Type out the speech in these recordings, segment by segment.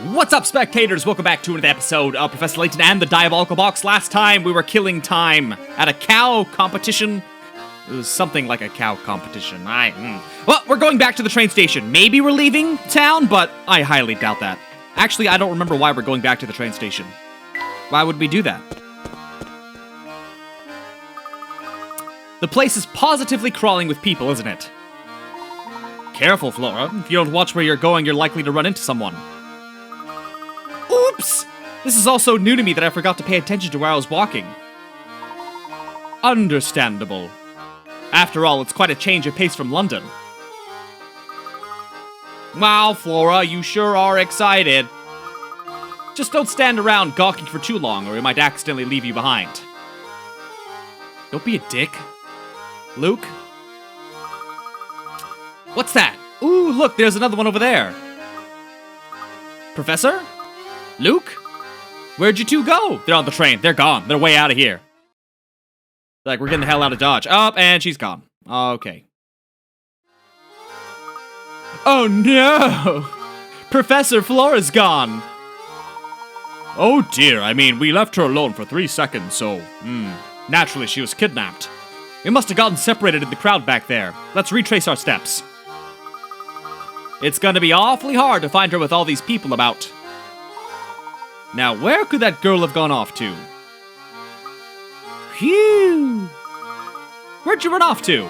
What's up, spectators? Welcome back to another episode of Professor Layton and the Diabolical Box. Last time, we were killing time at a cow competition. It was something like a cow competition. Well, we're going back to the train station. Maybe we're leaving town, but I highly doubt that. Actually, I don't remember why we're going back to the train station. Why would we do that? The place is positively crawling with people, isn't it? Careful, Flora. If you don't watch where you're going, you're likely to run into someone. Oops! This is all so new to me that I forgot to pay attention to where I was walking. Understandable. After all, it's quite a change of pace from London. Wow, Flora, you sure are excited. Just don't stand around gawking for too long, or we might accidentally leave you behind. Don't be a dick. Luke? What's that? Ooh, look, there's another one over there. Professor? Luke? Where'd you two go? They're on the train. They're gone. They're way out of here. Like, we're getting the hell out of Dodge. Oh, and she's gone. Okay. Oh, no! Professor Flora's gone. Oh, dear. I mean, we left her alone for 3 seconds, so... Naturally, she was kidnapped. We must have gotten separated in the crowd back there. Let's retrace our steps. It's gonna be awfully hard to find her with all these people about. Now, where could that girl have gone off to? Phew! Where'd you run off to?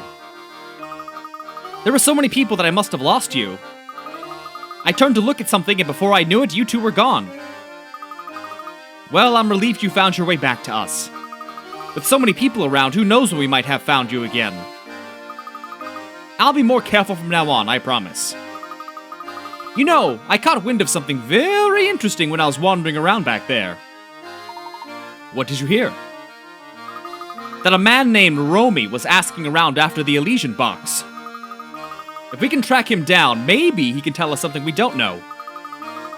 There were so many people that I must have lost you. I turned to look at something, and before I knew it, you two were gone. Well, I'm relieved you found your way back to us. With so many people around, who knows when we might have found you again. I'll be more careful from now on, I promise. You know, I caught wind of something very interesting when I was wandering around back there. What did you hear? That a man named Romy was asking around after the Elysian box. If we can track him down, maybe he can tell us something we don't know.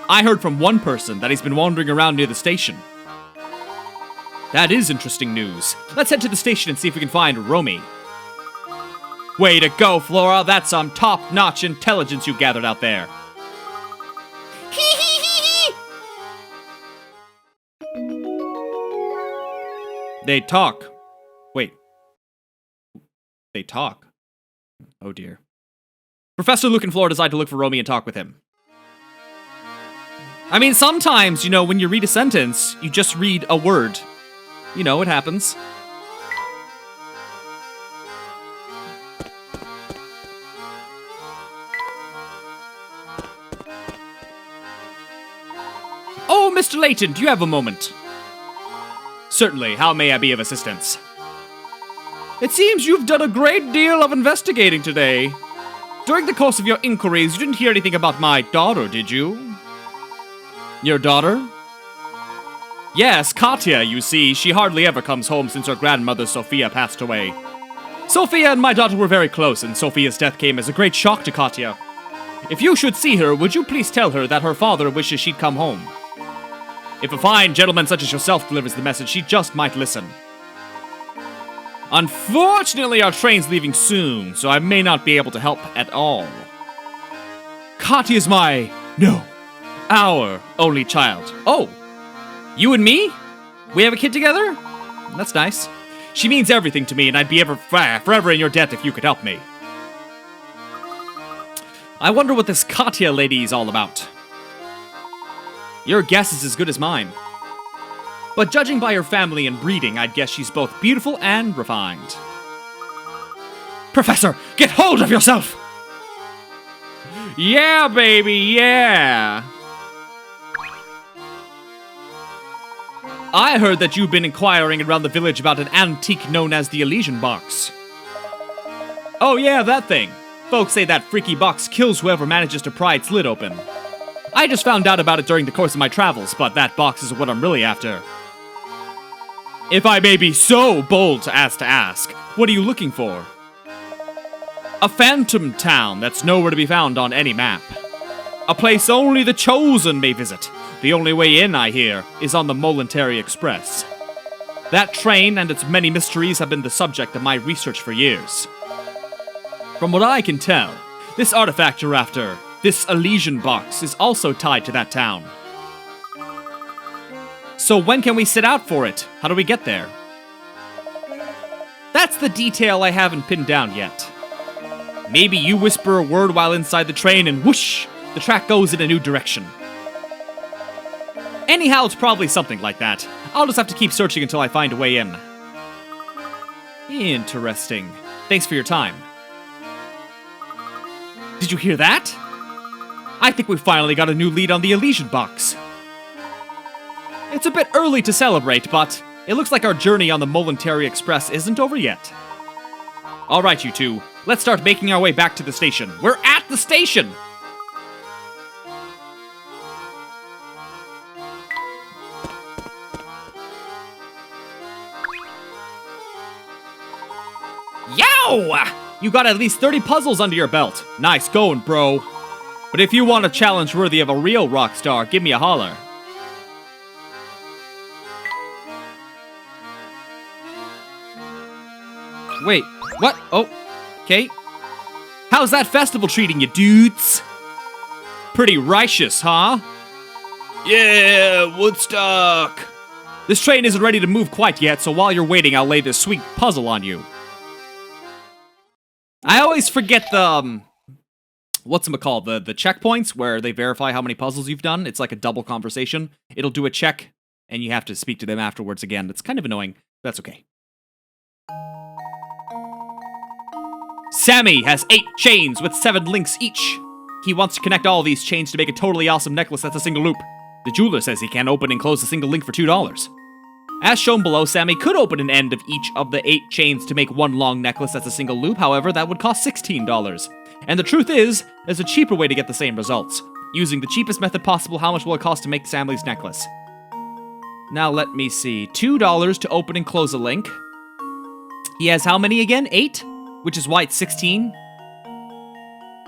I heard from one person that he's been wandering around near the station. That is interesting news. Let's head to the station and see if we can find Romy. Way to go, Flora. That's some top-notch intelligence you gathered out there. They talk. Wait. They talk. Oh dear. Professor Luke and Flora decide to look for Romy and talk with him. I mean, sometimes, you know, when you read a sentence, you just read a word. You know, it happens. Oh, Mr. Layton, do you have a moment? Certainly, how may I be of assistance? It seems you've done a great deal of investigating today. During the course of your inquiries, you didn't hear anything about my daughter, did you? Your daughter? Yes, Katya, you see. She hardly ever comes home since her grandmother Sophia passed away. Sophia and my daughter were very close, and Sophia's death came as a great shock to Katya. If you should see her, would you please tell her that her father wishes she'd come home? If a fine gentleman such as yourself delivers the message, she just might listen. Unfortunately, our train's leaving soon, so I may not be able to help at all. Katya's our only child. Oh, you and me? We have a kid together? That's nice. She means everything to me, and I'd be forever in your debt if you could help me. I wonder what this Katya lady is all about. Your guess is as good as mine. But judging by her family and breeding, I'd guess she's both beautiful and refined. Professor, get hold of yourself! Yeah, baby, yeah! I heard that you've been inquiring around the village about an antique known as the Elysian box. Oh yeah, that thing. Folks say that freaky box kills whoever manages to pry its lid open. I just found out about it during the course of my travels, but that box is what I'm really after. If I may be so bold as to ask, what are you looking for? A phantom town that's nowhere to be found on any map. A place only the chosen may visit. The only way in, I hear, is on the Momentary Express. That train and its many mysteries have been the subject of my research for years. From what I can tell, this artifact you're after, this Elysian box is also tied to that town. So when can we set out for it? How do we get there? That's the detail I haven't pinned down yet. Maybe you whisper a word while inside the train and whoosh, the track goes in a new direction. Anyhow, it's probably something like that. I'll just have to keep searching until I find a way in. Interesting. Thanks for your time. Did you hear that? I think we finally got a new lead on the Elysian box. It's a bit early to celebrate, but it looks like our journey on the Momentary Express isn't over yet. Alright, you two. Let's start making our way back to the station. We're at the station! Yow! You got at least 30 puzzles under your belt. Nice going, bro. But if you want a challenge worthy of a real rock star, give me a holler. Wait, what? Oh, okay. How's that festival treating you, dudes? Pretty righteous, huh? Yeah, Woodstock. This train isn't ready to move quite yet, so while you're waiting, I'll lay this sweet puzzle on you. I always forget the, whatchamacallit, the checkpoints where they verify how many puzzles you've done. It's like a double conversation. It'll do a check, and you have to speak to them afterwards again. It's kind of annoying. That's okay. Sammy has 8 chains with 7 links each. He wants to connect all these chains to make a totally awesome necklace that's a single loop. The jeweler says he can open and close a single link for $2. As shown below, Sammy could open an end of each of the 8 chains to make one long necklace that's a single loop, however, that would cost $16. And the truth is, there's a cheaper way to get the same results. Using the cheapest method possible, how much will it cost to make Sammy's necklace? Now let me see, $2 to open and close a link. He has how many again? 8? Which is why it's 16?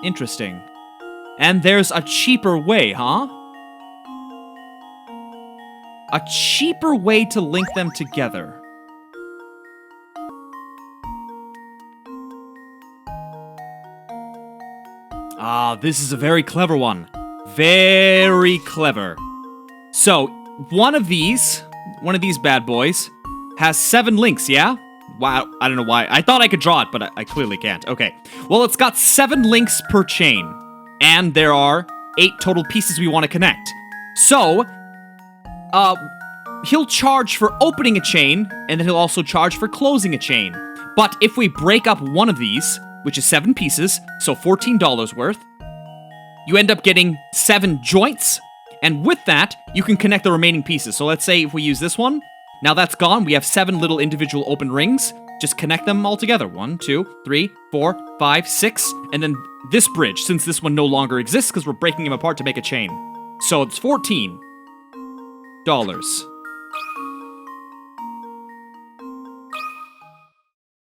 Interesting. And there's a cheaper way, huh? A cheaper way to link them together. Ah, this is a very clever one. Very clever. So, one of these bad boys, has 7 links, yeah? Wow, I don't know why. I thought I could draw it, but I clearly can't. Okay. Well, it's got 7 links per chain. And there are 8 total pieces we want to connect. So, he'll charge for opening a chain, and then he'll also charge for closing a chain. But if we break up one of these, which is 7 pieces, so $14 worth, you end up getting 7 joints, and with that, you can connect the remaining pieces. So let's say if we use this one, now that's gone, we have 7 little individual open rings. Just connect them all together. 1, 2, 3, 4, 5, 6, and then this bridge, since this one no longer exists because we're breaking them apart to make a chain. So it's $14.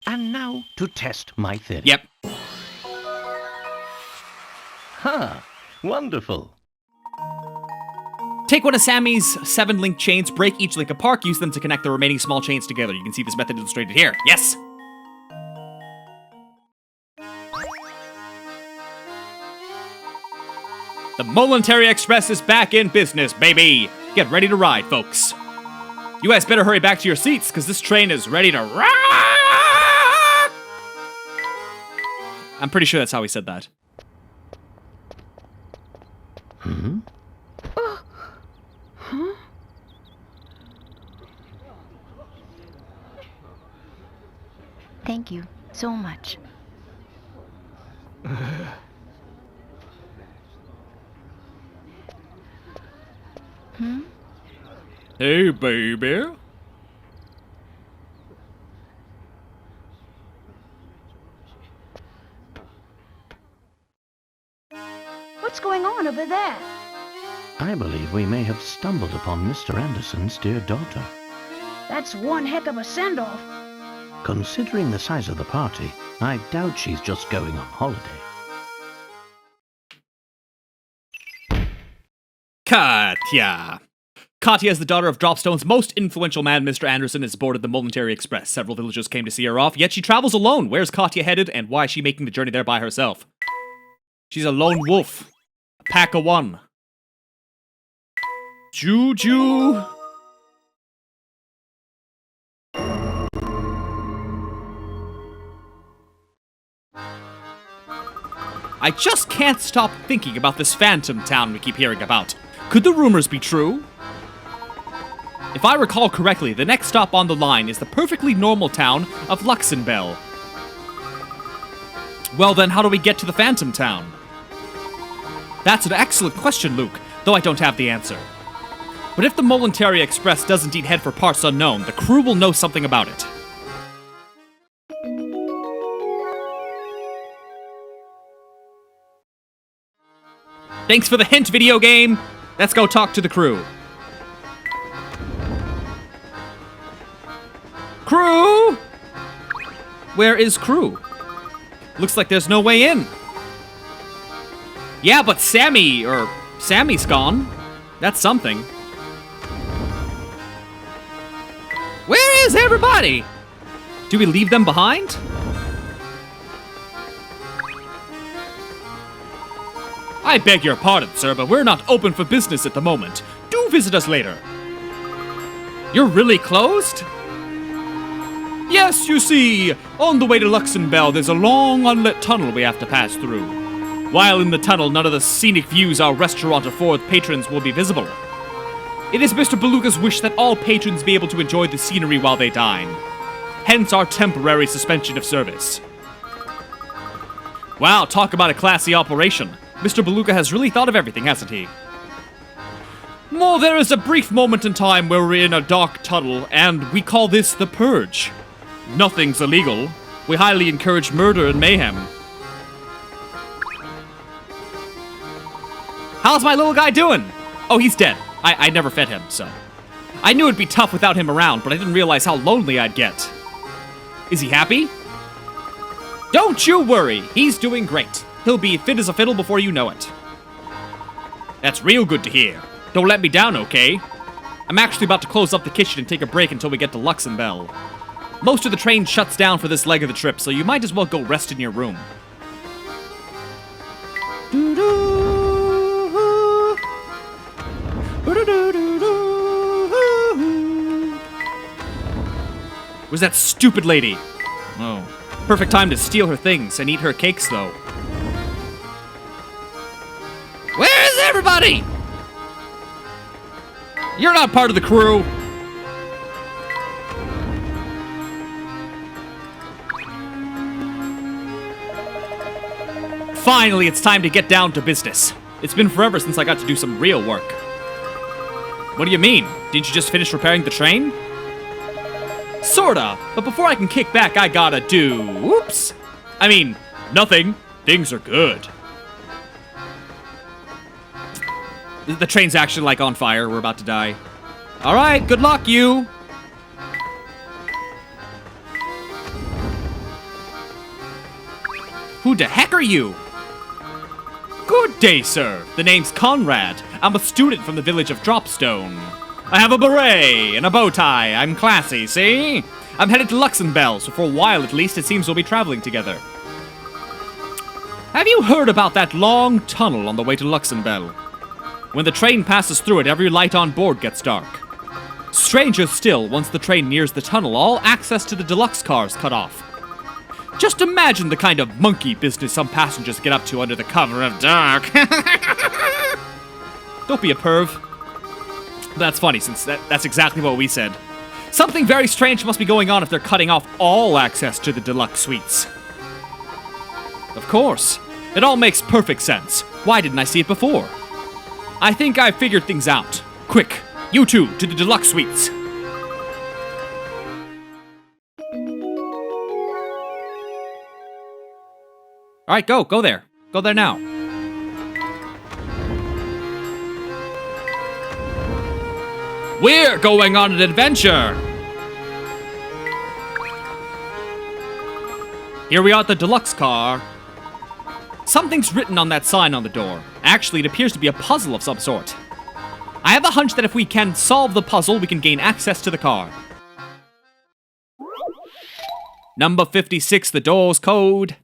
And now to test my theory. Yep. Ha! Wonderful. Take one of Sammy's 7 link chains, break each link apart, use them to connect the remaining small chains together. You can see this method illustrated here. Yes! The Momentary Express is back in business, baby! Get ready to ride, folks. You guys better hurry back to your seats, because this train is ready to rock! I'm pretty sure that's how he said that. Hmm? Thank you so much. Hey, baby. What's going on over there? I believe we may have stumbled upon Mr. Anderson's dear daughter. That's one heck of a send-off. Considering the size of the party, I doubt she's just going on holiday. Katya. Katya is the daughter of Dropstone's most influential man, Mr. Anderson, has boarded the Momentary Express. Several villagers came to see her off, yet she travels alone. Where's Katya headed, and why is she making the journey there by herself? She's a lone wolf. Pack a 1. Juju. I just can't stop thinking about this phantom town we keep hearing about. Could the rumors be true? If I recall correctly, the next stop on the line is the perfectly normal town of Luxenbell. Well then, how do we get to the phantom town? That's an excellent question, Luke, though I don't have the answer. But if the Molintaria Express does indeed head for parts unknown, the crew will know something about it. Thanks for the hint, video game! Let's go talk to the crew. Crew! Where is crew? Looks like there's no way in. Yeah, but Sammy's gone. That's something. Where is everybody? Do we leave them behind? I beg your pardon, sir, but we're not open for business at the moment. Do visit us later. You're really closed? Yes, you see, on the way to Luxenbell, there's a long, unlit tunnel we have to pass through. While in the tunnel, none of the scenic views our restaurant affords patrons will be visible. It is Mr. Beluga's wish that all patrons be able to enjoy the scenery while they dine. Hence our temporary suspension of service. Wow, talk about a classy operation. Mr. Beluga has really thought of everything, hasn't he? Well, there is a brief moment in time where we're in a dark tunnel, and we call this the Purge. Nothing's illegal. We highly encourage murder and mayhem. How's my little guy doing? Oh, he's dead. I never fed him, so. I knew it'd be tough without him around, but I didn't realize how lonely I'd get. Is he happy? Don't you worry, he's doing great. He'll be fit as a fiddle before you know it. That's real good to hear. Don't let me down, okay? I'm actually about to close up the kitchen and take a break until we get to Luxenbell. Most of the train shuts down for this leg of the trip, so you might as well go rest in your room. Where's that stupid lady? Oh. Perfect time to steal her things and eat her cakes, though. Where is everybody? You're not part of the crew. Finally, it's time to get down to business. It's been forever since I got to do some real work. What do you mean? Didn't you just finish repairing the train? Sorta, but before I can kick back, I gotta do... Whoops! I mean, nothing. Things are good. The train's actually, like, on fire. We're about to die. Alright, good luck, you! Who the heck are you? Good day, sir. The name's Conrad. I'm a student from the village of Dropstone. I have a beret and a bow tie. I'm classy, see? I'm headed to Luxenbell, so for a while at least, it seems we'll be traveling together. Have you heard about that long tunnel on the way to Luxenbell? When the train passes through it, every light on board gets dark. Stranger still, once the train nears the tunnel, all access to the Deluxe cars cut off. Just imagine the kind of monkey business some passengers get up to under the cover of dark. Don't be a perv. That's funny, since that's exactly what we said. Something very strange must be going on if they're cutting off all access to the Deluxe suites. Of course. It all makes perfect sense. Why didn't I see it before? I think I've figured things out. Quick, you two, to the Deluxe suites. Alright, go there. Go there now. We're going on an adventure! Here we are at the Deluxe car. Something's written on that sign on the door. Actually, it appears to be a puzzle of some sort. I have a hunch that if we can solve the puzzle, we can gain access to the car. Number 56, the door's code.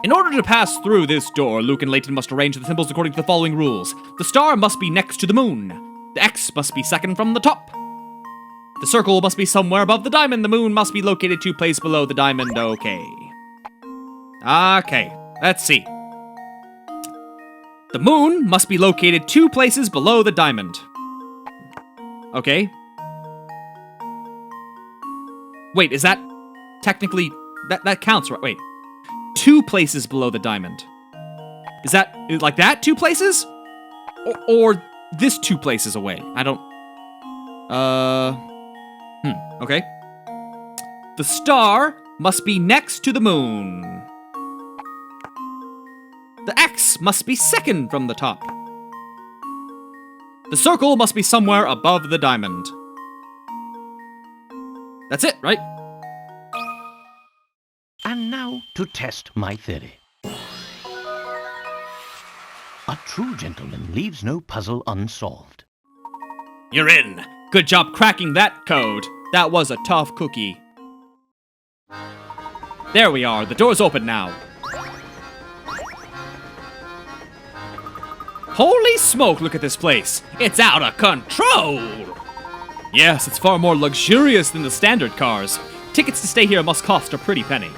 In order to pass through this door, Luke and Layton must arrange the symbols according to the following rules. The star must be next to the moon. The X must be second from the top. The circle must be somewhere above the diamond. The moon must be located 2 places below the diamond. Okay. Okay, let's see. The moon must be located 2 places below the diamond. Okay. Wait, is that technically... That counts, right? Wait. 2 places below the diamond. Is that like that? 2 places? Or this 2 places away? I don't... Okay. The star must be next to the moon. The X must be second from the top. The circle must be somewhere above the diamond. That's it, right? And now to test my theory. A true gentleman leaves no puzzle unsolved. You're in. Good job cracking that code. That was a tough cookie. There we are. The door's open now. Holy smoke, look at this place. It's out of control. Yes, it's far more luxurious than the standard cars. Tickets to stay here must cost a pretty penny.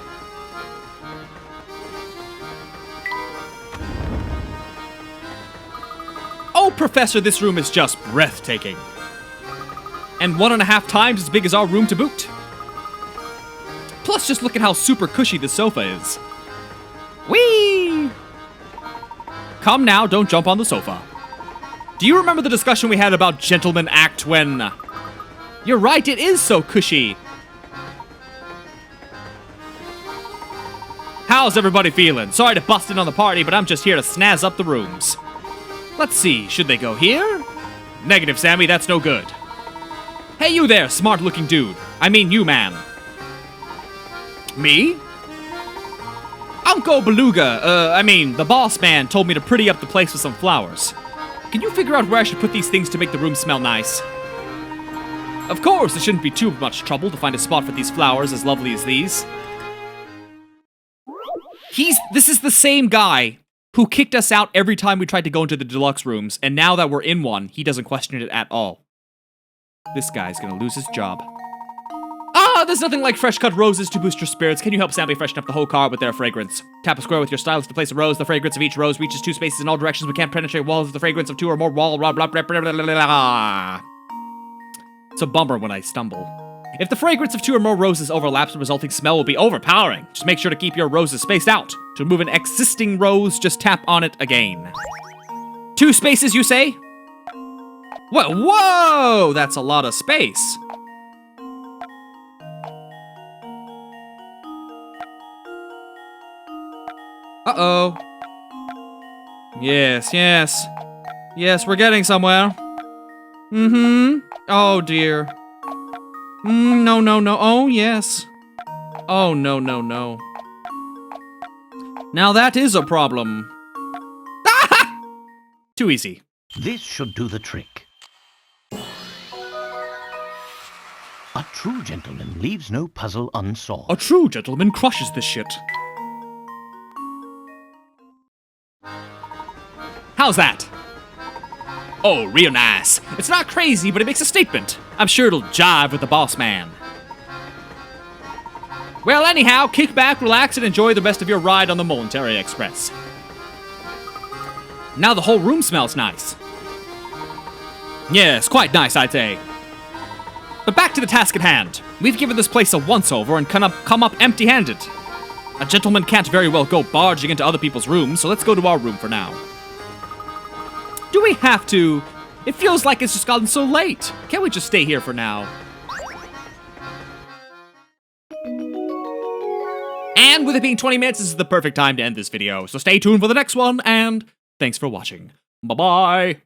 Oh, Professor, this room is just breathtaking. And 1.5 times as big as our room to boot. Plus, just look at how super cushy the sofa is. Whee! Come now, don't jump on the sofa. Do you remember the discussion we had about Gentleman Act when... You're right, it is so cushy. How's everybody feeling? Sorry to bust in on the party, but I'm just here to snazz up the rooms. Let's see, should they go here? Negative, Sammy, that's no good. Hey, you there, smart-looking dude. I mean you, man. Me? Uncle Beluga, the boss man told me to pretty up the place with some flowers. Can you figure out where I should put these things to make the room smell nice? Of course, it shouldn't be too much trouble to find a spot for these flowers as lovely as these. This is the same guy who kicked us out every time we tried to go into the deluxe rooms, and now that we're in one, he doesn't question it at all. This guy's gonna lose his job. Ah, there's nothing like fresh-cut roses to boost your spirits. Can you help Sammy freshen up the whole car with their fragrance? Tap a square with your stylus to place a rose. The fragrance of each rose reaches 2 spaces in all directions but can't penetrate walls with the fragrance of 2 or more wall. Blah, blah, blah, blah, blah, blah, blah. It's a bummer when I stumble. If the fragrance of 2 or more roses overlaps, the resulting smell will be overpowering. Just make sure to keep your roses spaced out. To remove an existing rose, just tap on it again. 2 spaces, you say? Whoa, that's a lot of space. Uh-oh. Yes. Yes, we're getting somewhere. Mm-hmm. Oh, dear. No. Oh, yes. Oh, no. Now that is a problem. Ah! Too easy. This should do the trick. A true gentleman leaves no puzzle unsolved. A true gentleman crushes this shit. How's that? Oh, real nice. It's not crazy, but it makes a statement. I'm sure it'll jive with the boss man. Well, anyhow, kick back, relax, and enjoy the rest of your ride on the Momentary Express. Now the whole room smells nice. Yes, quite nice, I'd say. But back to the task at hand. We've given this place a once-over and come up empty-handed. A gentleman can't very well go barging into other people's rooms, so let's go to our room for now. Do we have to? It feels like it's just gotten so late. Can't we just stay here for now? And with it being 20 minutes, this is the perfect time to end this video. So stay tuned for the next one, and thanks for watching. Bye-bye.